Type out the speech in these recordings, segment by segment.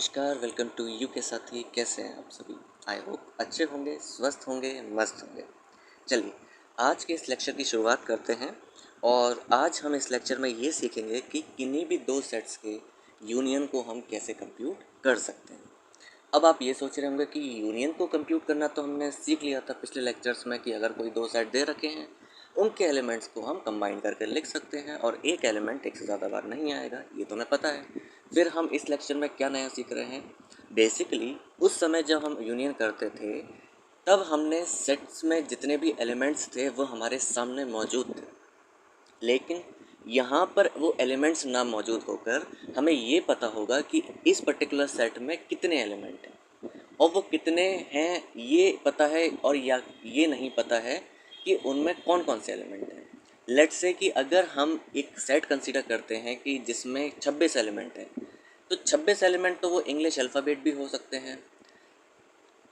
नमस्कार, welcome to you के साथी। कैसे हैं आप सभी? आई होप अच्छे होंगे, स्वस्थ होंगे, मस्त होंगे। चलिए, आज के इस लेक्चर की शुरुआत करते हैं और आज हम इस लेक्चर में ये सीखेंगे कि किन्हीं भी दो सेट्स के यूनियन को हम कैसे कंप्यूट कर सकते हैं। अब आप ये सोच रहे होंगे कि यूनियन को कंप्यूट करना तो हमने सीख लिया था पिछले लेक्चर्स में कि अगर कोई दो सेट दे रखे हैं, उनके एलिमेंट्स को हम कंबाइन करके लिख सकते हैं और एक एलिमेंट एक से ज़्यादा बार नहीं आएगा, ये तो हमें पता है। फिर हम इस लेक्चर में क्या नया सीख रहे हैं? बेसिकली उस समय जब हम यूनियन करते थे, तब हमने सेट्स में जितने भी एलिमेंट्स थे वो हमारे सामने मौजूद थे, लेकिन यहाँ पर वो एलिमेंट्स ना मौजूद होकर हमें ये पता होगा कि इस पर्टिकुलर सेट में कितने एलिमेंट हैं और वो कितने हैं ये पता है, और या ये नहीं पता है कि उनमें कौन कौन से एलिमेंट हैं। लेट्स से कि अगर हम एक सेट कंसीडर करते हैं कि जिसमें 26 एलिमेंट हैं, तो 26 एलिमेंट तो वो इंग्लिश अल्फ़ाबेट भी हो सकते हैं,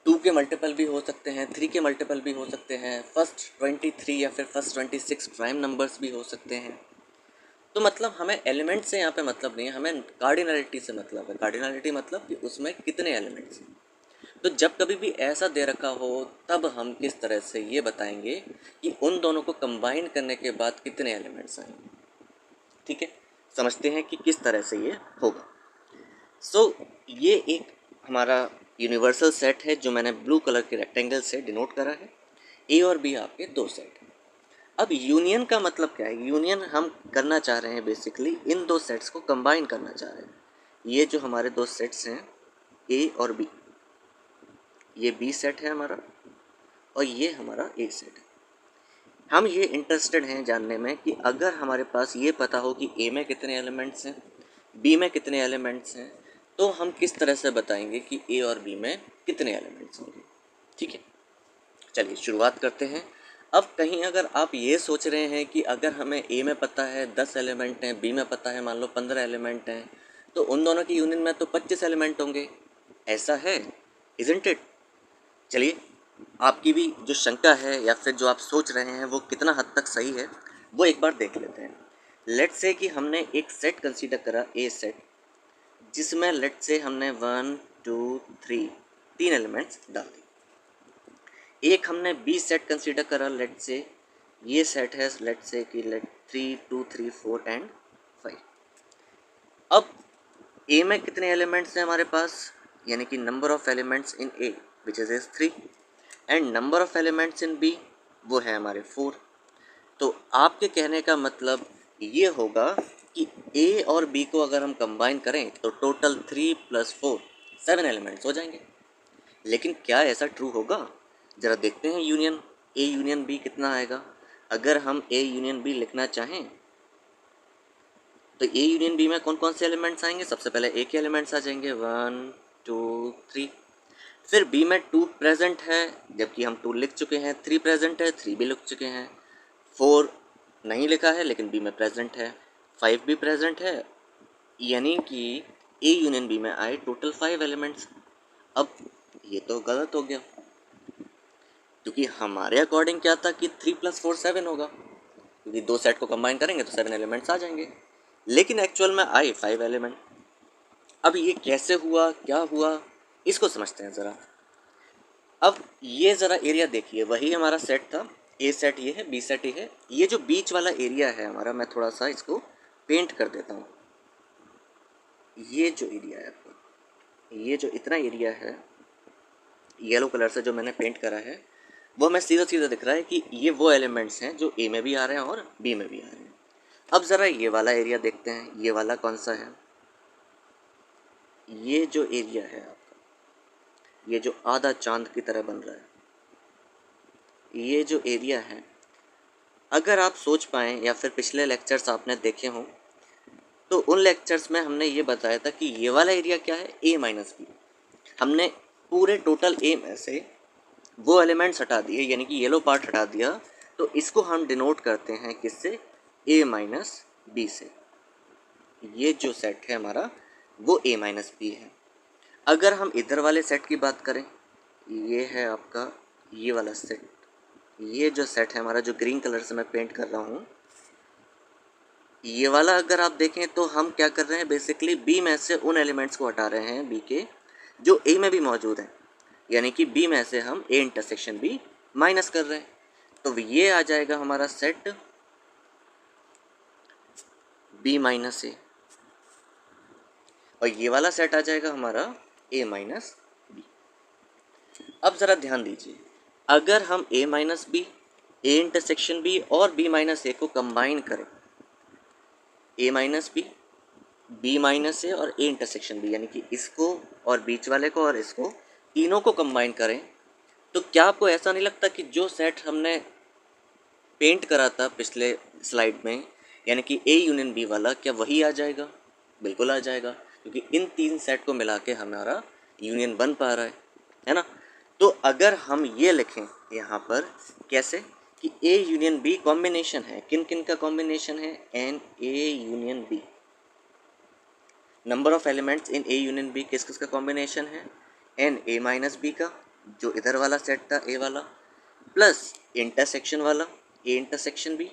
2 के मल्टीपल भी हो सकते हैं, 3 के मल्टीपल भी हो सकते हैं, फर्स्ट 23 या फिर फर्स्ट 26 प्राइम नंबर्स भी हो सकते हैं। तो मतलब हमें एलिमेंट से यहाँ पे मतलब नहीं है, हमें कार्डिनलिटी से मतलब है। कार्डिनलिटी मतलब कि उसमें कितने एलिमेंट्स हैं। तो जब कभी भी ऐसा दे रखा हो, तब हम किस तरह से ये बताएंगे कि उन दोनों को कंबाइन करने के बाद कितने एलिमेंट्स आएंगे। ठीक है, समझते हैं कि किस तरह से ये होगा। ये एक हमारा यूनिवर्सल सेट है जो मैंने ब्लू कलर के रेक्टेंगल से डिनोट करा है। ए और बी आपके दो सेट हैं। अब यूनियन का मतलब क्या है? यूनियन हम करना चाह रहे हैं, बेसिकली इन दो सेट्स को कंबाइन करना चाह रहे हैं। ये जो हमारे दो सेट्स हैं, ए और बी, ये बी सेट है हमारा और ये हमारा ए सेट है। हम ये इंटरेस्टेड हैं जानने में कि अगर हमारे पास ये पता हो कि ए में कितने एलिमेंट्स हैं, बी में कितने एलिमेंट्स हैं, तो हम किस तरह से बताएंगे कि ए और बी में कितने एलिमेंट्स होंगे। ठीक है, चलिए शुरुआत करते हैं। अब कहीं अगर आप ये सोच रहे हैं कि अगर हमें ए में पता है 10 एलिमेंट हैं, बी में पता है मान लो 15 एलिमेंट हैं, तो उन दोनों की यूनियन में तो 25 एलिमेंट होंगे। ऐसा है, इजंट इट? चलिए, आपकी भी जो शंका है या फिर जो आप सोच रहे हैं वो कितना हद तक सही है, वो एक बार देख लेते हैं। लेट्स से कि हमने एक सेट कंसीडर करा, ए सेट, जिसमें लेट्स से हमने 1 2 3 तीन एलिमेंट्स डाल दिए। एक हमने बी सेट कंसीडर करा, लेट्स से ये सेट है, लेट्स से कि लेट 3 2 3 4 एंड 5। अब ए में कितने एलिमेंट्स हैं हमारे पास, यानी कि number of elements in A which is 3 and number of elements in B वो है हमारे 4। तो आपके कहने का मतलब ये होगा कि ए और बी को अगर हम कंबाइन करें तो टोटल 3 + 4 7 एलिमेंट्स हो जाएंगे। लेकिन क्या ऐसा ट्रू होगा? ज़रा देखते हैं यूनियन ए यूनियन बी कितना आएगा। अगर हम ए यूनियन बी लिखना चाहें तो ए यूनियन बी में कौन कौन से एलिमेंट्स आएंगे? सबसे पहले ए के एलिमेंट्स आ जाएंगे 1 2 3। फिर बी में 2 प्रेजेंट है, जबकि हम 2 लिख चुके हैं, 3 प्रेजेंट है, 3 भी लिख चुके हैं, 4 नहीं लिखा है लेकिन बी में प्रेजेंट है, 5 भी प्रेजेंट है, यानी कि ए यूनियन बी में आए टोटल 5 एलिमेंट्स। अब ये तो गलत हो गया, क्योंकि हमारे अकॉर्डिंग क्या था कि 3 + 4 7 होगा, क्योंकि दो सेट को कंबाइन करेंगे तो 7 एलिमेंट्स आ जाएंगे, लेकिन एक्चुअल में आए 5 एलिमेंट। अब ये कैसे हुआ, क्या हुआ, इसको समझते हैं ज़रा। अब ये ज़रा एरिया देखिए, वही हमारा सेट था, ए सेट ये है, बी सेट ये है। ये जो बीच वाला एरिया है हमारा, मैं थोड़ा सा इसको पेंट कर देता हूँ। ये जो एरिया है आपका, ये जो इतना एरिया है येलो कलर से जो मैंने पेंट करा है, वो हमें सीधा सीधा दिख रहा है कि ये वो एलिमेंट्स हैं जो ए में भी आ रहे हैं और बी में भी आ रहे हैं। अब ज़रा ये वाला एरिया देखते हैं, ये वाला कौन सा है? ये जो एरिया है आपका, ये जो आधा चांद की तरह बन रहा है, ये जो एरिया है, अगर आप सोच पाएँ या फिर पिछले लेक्चर्स आपने देखे हों, तो उन लेक्चर्स में हमने ये बताया था कि ये वाला एरिया क्या है, ए माइनस बी। हमने पूरे टोटल ए में से वो एलिमेंट्स हटा दिए, यानी कि येलो पार्ट हटा दिया, तो इसको हम डिनोट करते हैं किससे? ए माइनस बी से। ये जो सेट है हमारा वो ए माइनस बी है। अगर हम इधर वाले सेट की बात करें, ये है आपका ये वाला सेट, ये जो सेट है हमारा, जो ग्रीन कलर से मैं पेंट कर रहा हूँ, ये वाला अगर आप देखें तो हम क्या कर रहे हैं, बेसिकली बी में से उन एलिमेंट्स को हटा रहे हैं बी के जो ए में भी मौजूद हैं, यानी कि बी में से हम ए इंटरसेक्शन बी माइनस कर रहे हैं। तो ये आ जाएगा हमारा सेट बी माइनस ए, और ये वाला सेट आ जाएगा हमारा ए माइनस बी। अब ज़रा ध्यान दीजिए, अगर हम A minus B, A intersection B और बी माइनस ए को कंबाइन करें, A minus B minus A और ए इंटरसेक्शन बी, यानी कि इसको और बीच वाले को और इसको तीनों को कंबाइन करें, तो क्या आपको ऐसा नहीं लगता कि जो सेट हमने पेंट करा था पिछले स्लाइड में, यानी कि ए यूनियन बी वाला, क्या वही आ जाएगा? बिल्कुल आ जाएगा, क्योंकि इन तीन सेट को मिला के हमारा यूनियन बन पा रहा है ना। तो अगर हम ये लिखें यहाँ पर कैसे कि ए यूनियन बी कॉम्बिनेशन है, किन किन का कॉम्बिनेशन है? N A union B. Number of elements in A union B किस किस का कॉम्बिनेशन है? एन ए माइनस बी का, जो इधर वाला सेट था ए वाला, प्लस इंटरसेक्शन वाला A intersection B,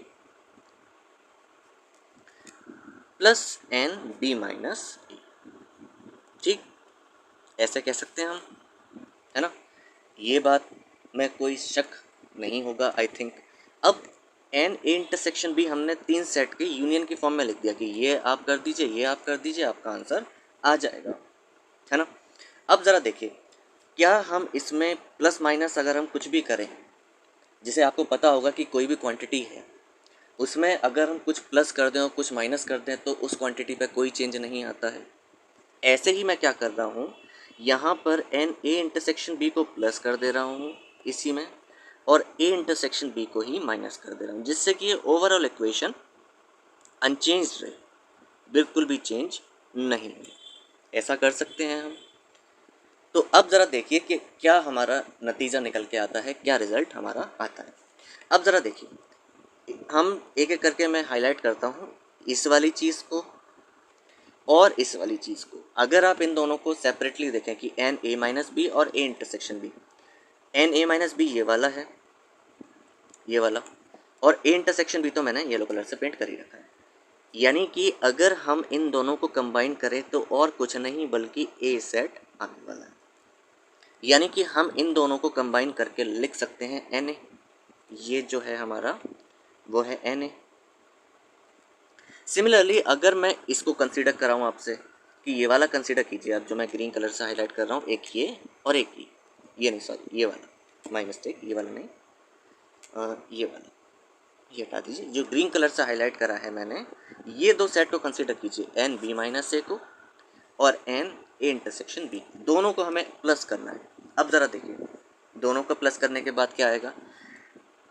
plus n B minus A. ठीक, ऐसे कह सकते हैं हम, है ना। ये बात में कोई शक नहीं होगा आई थिंक। अब एन ए इंटरसेक्शन बी हमने तीन सेट के यूनियन की फॉर्म में लिख दिया कि ये आप कर दीजिए, ये आप कर दीजिए, आपका आंसर आ जाएगा, है ना। अब ज़रा देखिए, क्या हम इसमें प्लस माइनस अगर हम कुछ भी करें, जिसे आपको पता होगा कि कोई भी क्वांटिटी है, उसमें अगर हम कुछ प्लस कर दें और कुछ माइनस कर दें तो उस क्वांटिटी पे कोई चेंज नहीं आता है। ऐसे ही मैं क्या कर रहा हूँ, यहाँ पर एन ए इंटरसेक्शन बी को प्लस कर दे रहा हूँ इसी में, और ए इंटरसेक्शन बी को ही माइनस कर दे रहा हूँ, जिससे कि ये ओवरऑल इक्वेशन अनचेंज्ड रहे, बिल्कुल भी चेंज नहीं है। ऐसा कर सकते हैं हम। तो अब ज़रा देखिए कि क्या हमारा नतीजा निकल के आता है, क्या रिज़ल्ट हमारा आता है। अब ज़रा देखिए, हम एक एक करके मैं हाईलाइट करता हूँ इस वाली चीज़ को और इस वाली चीज़ को। अगर आप इन दोनों को सेपरेटली देखें कि एन ए माइनस बी और A intersection B, n A minus B ये वाला है, ये वाला, और ए इंटरसेक्शन बी तो मैंने येलो कलर से पेंट कर ही रखा है। यानी कि अगर हम इन दोनों को कंबाइन करें तो और कुछ नहीं बल्कि ए सेट आने वाला है। यानी कि हम इन दोनों को कंबाइन करके लिख सकते हैं एन ए, ये जो है हमारा वो है एन ए। सिमिलरली अगर मैं इसको कंसीडर कराऊँ आपसे कि ये वाला कंसीडर कीजिए आप, जो मैं ग्रीन कलर से हाईलाइट कर रहा हूँ, एक ये और एक ये नहीं सॉरी ये वाला, माय मिस्टेक, ये वाला नहीं, ये वाला, ये हटा दीजिए। जो ग्रीन कलर से हाईलाइट करा है मैंने, ये दो सेट को कंसीडर कीजिए, एन बी माइनस ए को और एन ए इंटरसेक्शन बी, दोनों को हमें प्लस करना है। अब ज़रा देखिए, दोनों को प्लस करने के बाद क्या आएगा,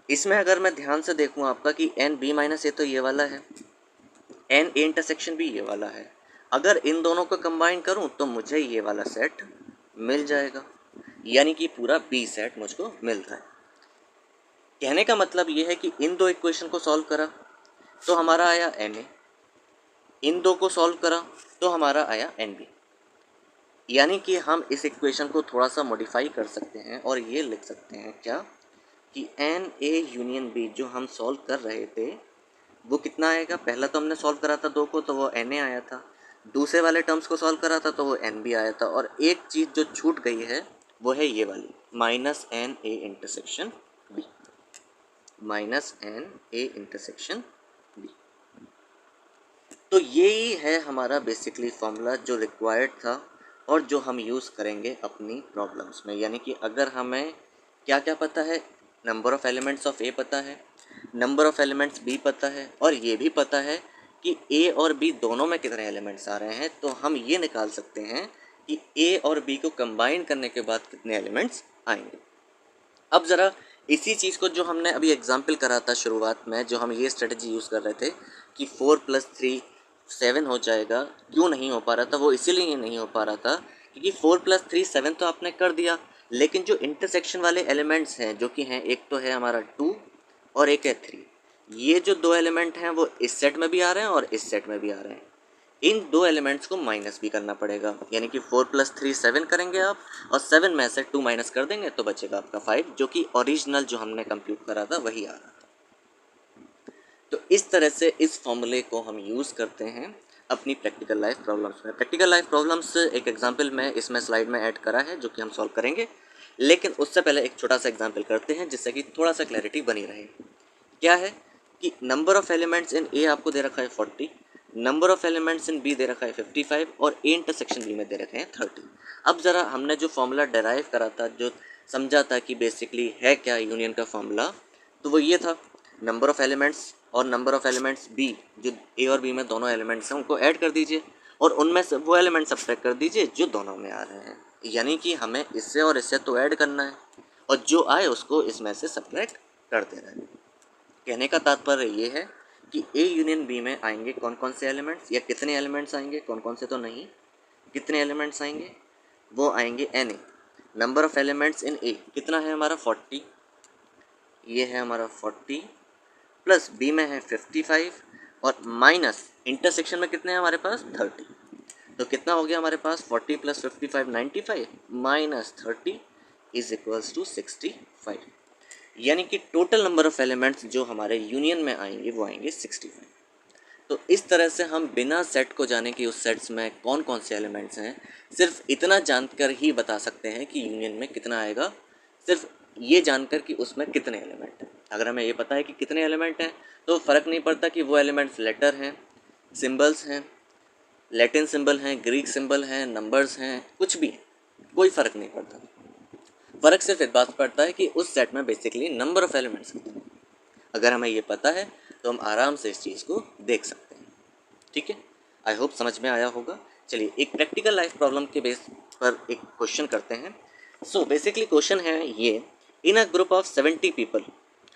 इसमें अगर मैं ध्यान से देखूँ आपका कि एन बी माइनस ए तो ये वाला है, एन ए इंटरसेक्शन भी ये वाला है, अगर इन दोनों को कंबाइन करूं तो मुझे ये वाला सेट मिल जाएगा, यानी कि पूरा बी सेट मुझको मिल रहा है। कहने का मतलब ये है कि इन दो इक्वेशन को सॉल्व करा तो हमारा आया एन ए, इन दो को सॉल्व करा तो हमारा आया एन बी। यानी कि हम इस इक्वेशन को थोड़ा सा मॉडिफाई कर सकते हैं और ये लिख सकते हैं क्या कि एन ए यूनियन बी जो हम सॉल्व कर रहे थे वो कितना आएगा। पहला तो हमने सॉल्व करा था दो को, तो वो एन ए आया था, दूसरे वाले टर्म्स को सॉल्व करा था तो वो एन बी आया था, और एक चीज़ जो छूट गई है वो है ये वाली minus n A intersection B, minus n A intersection B. तो यही है हमारा बेसिकली फॉर्मूला जो रिक्वायर्ड था और जो हम यूज़ करेंगे अपनी प्रॉब्लम्स में। यानी कि अगर हमें क्या क्या पता है, नंबर ऑफ़ एलिमेंट्स ऑफ ए पता है, नंबर ऑफ़ एलिमेंट्स बी पता है, और ये भी पता है कि ए और बी दोनों में कितने एलिमेंट्स आ रहे हैं, तो हम ये निकाल सकते हैं कि ए और बी को कंबाइन करने के बाद कितने एलिमेंट्स आएंगे। अब ज़रा इसी चीज़ को जो हमने अभी एग्जाम्पल करा था शुरुआत में, जो हम ये स्ट्रेटजी यूज़ कर रहे थे कि 4 + 3 7 हो जाएगा, क्यों नहीं हो पा रहा था, वो इसीलिए नहीं हो पा रहा था क्योंकि 4 + 3 7 तो आपने कर दिया, लेकिन जो इंटरसेक्शन वाले एलिमेंट्स हैं जो कि हैं, एक तो है हमारा 2 और एक है 3, ये जो दो एलिमेंट हैं वो इस सेट में भी आ रहे हैं और इस सेट में भी आ रहे हैं। इन दो एलिमेंट्स को माइनस भी करना पड़ेगा, यानी कि 4 + 3 7 करेंगे आप, और 7 में से 2 माइनस कर देंगे तो बचेगा आपका 5, जो कि ओरिजिनल जो हमने कंप्यूट करा था वही आ रहा था। तो इस तरह से इस फॉर्मूले को हम यूज़ करते हैं अपनी प्रैक्टिकल लाइफ प्रॉब्लम्स में। प्रैक्टिकल लाइफ प्रॉब्लम्स एक एग्जांपल में इसमें स्लाइड में ऐड करा है जो कि हम सॉल्व करेंगे, लेकिन उससे पहले एक छोटा सा एग्जांपल करते हैं जिससे कि थोड़ा सा क्लैरिटी बनी रहे। क्या है कि number of elements in A आपको दे रखा है 40, number of elements in B दे रखा है 55 और ए इंटरसेक्शन बी में दे रखे हैं 30। अब ज़रा हमने जो फॉर्मूला डेराइव करा था, जो समझा था कि बेसिकली है क्या यूनियन का फॉर्मूला, तो वो ये था, नंबर ऑफ एलिमेंट्स और नंबर ऑफ एलिमेंट्स बी, जो ए और बी में दोनों एलिमेंट्स हैं उनको ऐड कर दीजिए और उनमें से वो एलिमेंट सब्ट्रैक्ट कर दीजिए जो दोनों में आ रहे हैं। यानी कि हमें इससे और इससे तो ऐड करना है और जो आए उसको इसमें से सब्ट्रैक्ट कर देना है। कहने का तात्पर्य ये है कि ए यूनियन बी में आएंगे कौन कौन से एलिमेंट्स, या कितने एलिमेंट्स आएंगे, कौन कौन से तो नहीं, कितने एलिमेंट्स आएंगे, वो आएंगे n A. Number of elements in A कितना है हमारा 40, ये है हमारा 40 प्लस बी में है 55 और माइनस इंटरसेक्शन में कितने हैं हमारे पास 30। तो कितना हो गया हमारे पास 40 plus 55 95 minus 30 is equals to 65। यानी कि टोटल नंबर ऑफ एलिमेंट्स जो हमारे यूनियन में आएंगे वो आएंगे 65। तो इस तरह से हम बिना सेट को जाने कि उस सेट्स में कौन कौन से एलिमेंट्स हैं, सिर्फ इतना जानकर ही बता सकते हैं कि यूनियन में कितना आएगा, सिर्फ ये जानकर कि उसमें कितने एलिमेंट हैं। अगर हमें ये पता है कि कितने एलिमेंट हैं तो फ़र्क नहीं पड़ता कि वो एलिमेंट्स लेटर हैं, सिंबल्स हैं, लैटिन सिंबल हैं, ग्रीक सिंबल हैं, नंबर्स हैं, कुछ भी है, कोई फ़र्क नहीं पड़ता। फ़र्क सिर्फ इस बात पड़ता है कि उस सेट में बेसिकली नंबर ऑफ एलिमेंट्स कितने हैं। अगर हमें ये पता है तो हम आराम से इस चीज़ को देख सकते हैं। ठीक है, आई होप समझ में आया होगा। चलिए एक प्रैक्टिकल लाइफ प्रॉब्लम के बेस पर एक क्वेश्चन करते हैं। सो बेसिकली क्वेश्चन है ये, इन अ ग्रुप ऑफ 70 पीपल,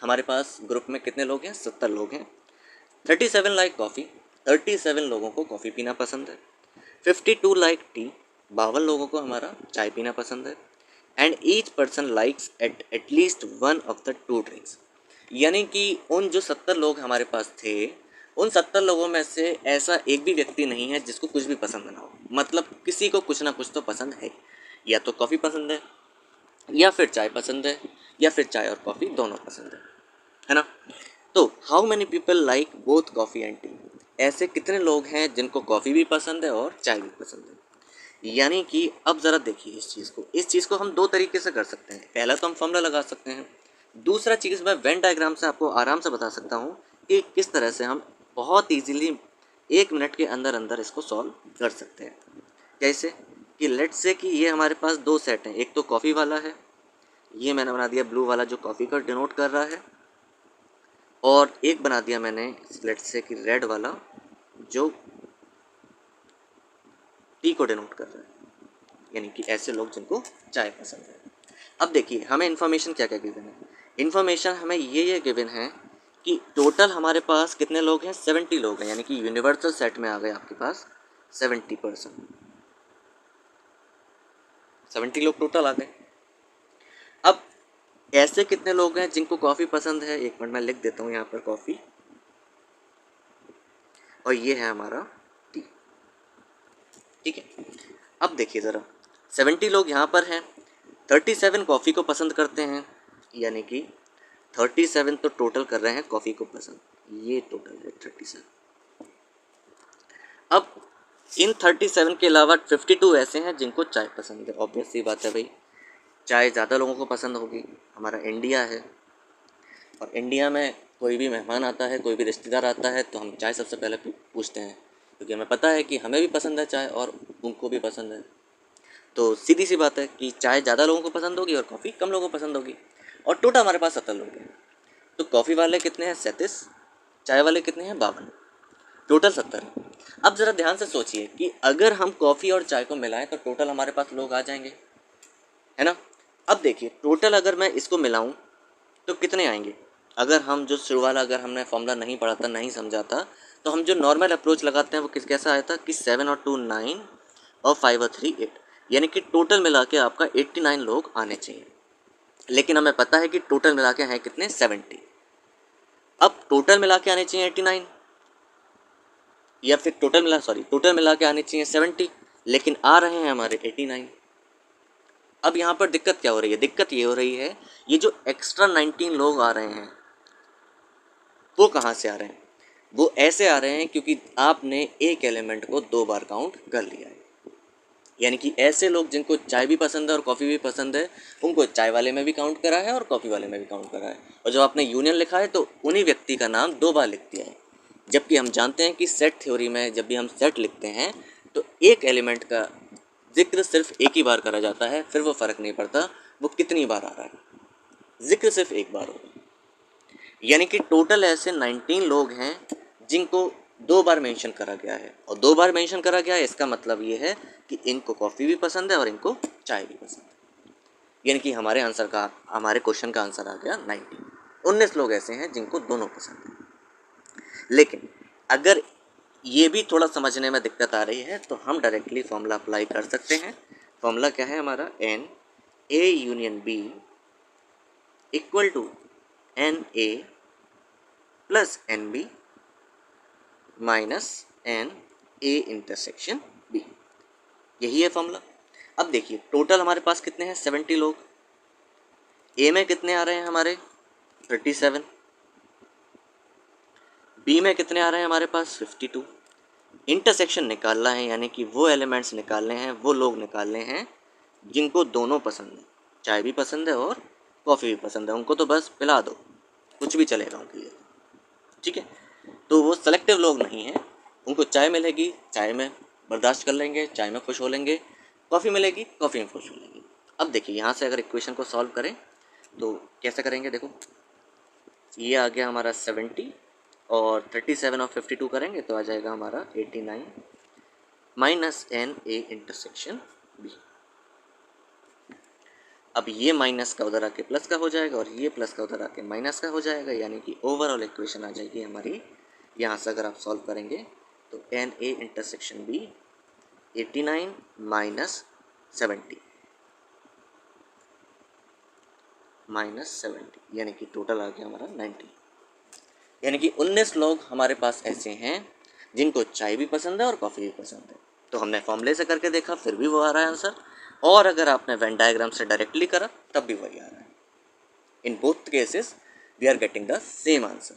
हमारे पास ग्रुप में कितने लोग हैं, 70 लोग हैं। 37 लाइक कॉफ़ी, 37 लोगों को कॉफ़ी पीना पसंद है। 52 लाइक टी, 52 लोगों को हमारा चाय पीना पसंद है। And each person likes at least one of the two drinks. यानी कि उन जो 70 लोग हमारे पास थे, उन 70 लोगों में से ऐसा एक भी व्यक्ति नहीं है जिसको कुछ भी पसंद ना हो। मतलब किसी को कुछ ना कुछ तो पसंद है, या तो कॉफ़ी पसंद है, या फिर चाय पसंद है, या फिर चाय और कॉफ़ी दोनों पसंद है ना। तो how many people like both coffee and T, ऐसे कितने लोग हैं जिनको कॉफ़ी भी पसंद है और चाय भी पसंद है। यानी कि अब ज़रा देखिए इस चीज़ को हम दो तरीके से कर सकते हैं। पहला तो हम फॉर्मूला लगा सकते हैं, दूसरा चीज़ मैं वेन डायग्राम से आपको आराम से बता सकता हूँ कि किस तरह से हम बहुत ईजीली 1 मिनट के अंदर अंदर इसको सॉल्व कर सकते हैं। जैसे कि लेट्स से कि ये हमारे पास दो सेट हैं, एक तो कॉफ़ी वाला है, ये मैंने बना दिया ब्लू वाला जो कॉफ़ी का डिनोट कर रहा है, और एक बना दिया मैंने लेट्स से कि रेड वाला जो टी को डिनोट कर रहा है, यानी कि ऐसे लोग जिनको चाय पसंद है। अब देखिए हमें इन्फॉर्मेशन क्या क्या गिवन है। इन्फॉर्मेशन हमें ये गिवन है कि टोटल हमारे पास कितने लोग हैं, 70 लोग हैं, यानी कि यूनिवर्सल सेट में आ गए आपके पास 70%, 70 लोग टोटल आ गए। अब ऐसे कितने लोग हैं जिनको कॉफ़ी पसंद है, एक मिनट मैं लिख देता हूँ यहाँ पर कॉफ़ी, और ये है हमारा टी। ठीक है, अब देखिए ज़रा 70 लोग यहाँ पर हैं, 37 कॉफ़ी को पसंद करते हैं, यानी कि 37 तो टोटल कर रहे हैं कॉफ़ी को पसंद, ये टोटल है 37। अब इन 37 के अलावा 52 ऐसे हैं जिनको चाय पसंद है। ऑब्वियस सी बात है भाई, चाय ज़्यादा लोगों को पसंद होगी, हमारा इंडिया है, और इंडिया में कोई भी मेहमान आता है, कोई भी रिश्तेदार आता है तो हम चाय सबसे पहले पूछते हैं, क्योंकि हमें पता है कि हमें भी पसंद है चाय और उनको भी पसंद है। तो सीधी सी बात है कि चाय ज़्यादा लोगों को पसंद होगी और कॉफ़ी कम लोगों को पसंद होगी। और टोटल हमारे पास 70 लोग हैं, तो कॉफ़ी वाले कितने हैं 37, चाय वाले कितने हैं 52, टोटल 70 है। अब ज़रा ध्यान से सोचिए कि अगर हम कॉफ़ी और चाय को मिलाएं तो टोटल हमारे पास लोग आ जाएंगे, है ना। अब देखिए टोटल अगर मैं इसको मिलाऊं तो कितने आएंगे। अगर हम जो शुरू वाला अगर हमने फॉर्मूला नहीं पढ़ा था, नहीं समझा था, तो हम जो नॉर्मल अप्रोच लगाते हैं वो कैसा आया था कि 7 और 2 9 और 5 और 3 8, यानी कि टोटल मिला के आपका 89 लोग आने चाहिए। लेकिन हमें पता है कि टोटल मिला के हैं कितने 70। अब टोटल मिला के आने चाहिए 89, या फिर टोटल मिला के आने चाहिए 70, लेकिन आ रहे हैं हमारे 89। अब यहाँ पर दिक्कत क्या हो रही है, दिक्कत ये हो रही है ये जो एक्स्ट्रा 19 लोग आ रहे हैं वो कहाँ से आ रहे हैं। वो ऐसे आ रहे हैं क्योंकि आपने एक एलिमेंट को 2 बार काउंट कर लिया है। यानी कि ऐसे लोग जिनको चाय भी पसंद है और कॉफ़ी भी पसंद है, उनको चाय वाले में भी काउंट करा है और कॉफ़ी वाले में भी काउंट करा है, और जब आपने यूनियन लिखा है तो उन्हीं व्यक्ति का नाम 2 बार लिख दिया है। जबकि हम जानते हैं कि सेट थ्योरी में जब भी हम सेट लिखते हैं तो एक एलिमेंट का जिक्र सिर्फ एक ही बार करा जाता है, फिर वो फ़र्क नहीं पड़ता वो कितनी बार आ रहा है, जिक्र सिर्फ एक बार होगा। यानी कि टोटल ऐसे 19 लोग हैं जिनको 2 बार मेंशन करा गया है, और 2 बार मेंशन करा गया है इसका मतलब ये है कि इनको कॉफ़ी भी पसंद है और इनको चाय भी पसंद है। यानी कि हमारे क्वेश्चन का आंसर आ गया 19 लोग ऐसे हैं जिनको दोनों पसंद है। लेकिन अगर ये भी थोड़ा समझने में दिक्कत आ रही है तो हम डायरेक्टली फॉर्मूला अप्लाई कर सकते हैं। फॉर्मूला क्या है हमारा, n A union B equal to n A plus n B minus n A intersection B. यही है फॉर्मूला। अब देखिए टोटल हमारे पास कितने हैं, 70 लोग। ए में कितने आ रहे हैं हमारे 37, बी में कितने आ रहे हैं हमारे पास 52। इंटरसेक्शन निकालना है, यानी कि वो एलिमेंट्स निकालने हैं, वो लोग निकालने हैं जिनको दोनों पसंद है, चाय भी पसंद है और कॉफ़ी भी पसंद है। उनको तो बस पिला दो, कुछ भी चलेगा उनके लिए, ठीक है। तो वो सेलेक्टिव लोग नहीं हैं, उनको चाय मिलेगी चाय में बर्दाश्त कर लेंगे, चाय में खुश हो लेंगे, कॉफ़ी मिलेगी कॉफ़ी में खुश हो लेंगे। अब देखिए यहाँ से अगर इक्वेशन को सॉल्व करें तो कैसे करेंगे, देखो ये आ गया हमारा 70 और 37 और 52 करेंगे तो आ जाएगा हमारा 89 minus n A intersection B. अब ये माइनस का उधर आके प्लस का हो जाएगा और ये प्लस का उधर आके माइनस का हो जाएगा, यानी कि ओवरऑल इक्वेशन आ जाएगी हमारी। यहाँ से अगर आप सॉल्व करेंगे तो n A intersection B 89 minus 70 यानी कि टोटल आ गया हमारा 90। यानी कि 19 लोग हमारे पास ऐसे हैं जिनको चाय भी पसंद है और कॉफ़ी भी पसंद है। तो हमने फॉर्मूले से करके देखा फिर भी वो आ रहा है आंसर, और अगर आपने वेन डायग्राम से डायरेक्टली करा तब भी वही आ रहा है। In both cases we are getting the same answer.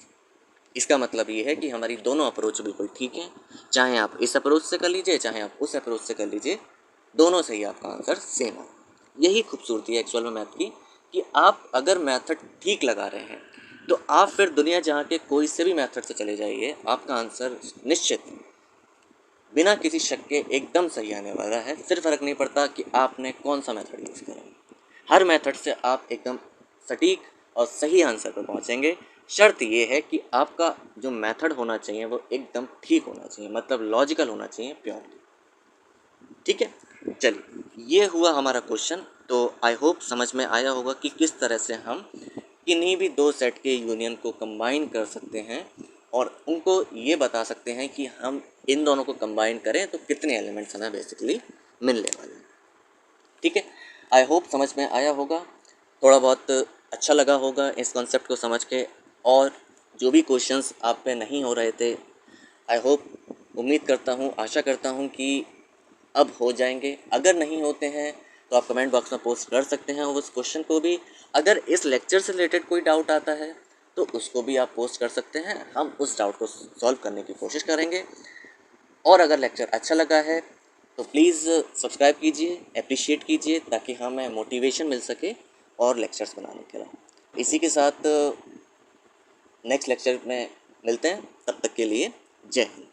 इसका मतलब ये है कि हमारी दोनों अप्रोच बिल्कुल ठीक है, चाहे आप इस अप्रोच से कर लीजिए चाहे आप उस अप्रोच से कर लीजिए, दोनों से ही आपका आंसर सेम है। यही खूबसूरती है एक्चुअल में मैथ की, कि आप अगर मेथड ठीक लगा रहे हैं तो आप फिर दुनिया जहाँ के कोई से भी मेथड से चले जाइए, आपका आंसर निश्चित बिना किसी शक के एकदम सही आने वाला है। फिर फ़र्क नहीं पड़ता कि आपने कौन सा मेथड यूज़ करा, हर मेथड से आप एकदम सटीक और सही आंसर पर पहुँचेंगे। शर्त ये है कि आपका जो मेथड होना चाहिए वो एकदम ठीक होना चाहिए, मतलब लॉजिकल होना चाहिए प्योरली, ठीक है। चलिए ये हुआ हमारा क्वेश्चन। तो आई होप समझ में आया होगा कि किस तरह से हम किन्हीं भी दो सेट के यूनियन को कंबाइन कर सकते हैं और उनको ये बता सकते हैं कि हम इन दोनों को कंबाइन करें तो कितने एलिमेंट्स हमें बेसिकली मिलने वाले हैं, ठीक है। आई होप समझ में आया होगा, थोड़ा बहुत अच्छा लगा होगा इस कॉन्सेप्ट को समझ के, और जो भी क्वेश्चंस आप पे नहीं हो रहे थे आई होप, उम्मीद करता हूँ आशा करता हूँ कि अब हो जाएंगे। अगर नहीं होते हैं तो आप कमेंट बॉक्स में पोस्ट कर सकते हैं उस क्वेश्चन को भी। अगर इस लेक्चर से रिलेटेड कोई डाउट आता है तो उसको भी आप पोस्ट कर सकते हैं, हम उस डाउट को सॉल्व करने की कोशिश करेंगे। और अगर लेक्चर अच्छा लगा है तो प्लीज़ सब्सक्राइब कीजिए, अप्रिशिएट कीजिए, ताकि हमें मोटिवेशन मिल सके और लेक्चर्स बनाने के लिए। इसी के साथ नेक्स्ट लेक्चर में मिलते हैं, तब तक के लिए जय हिंद।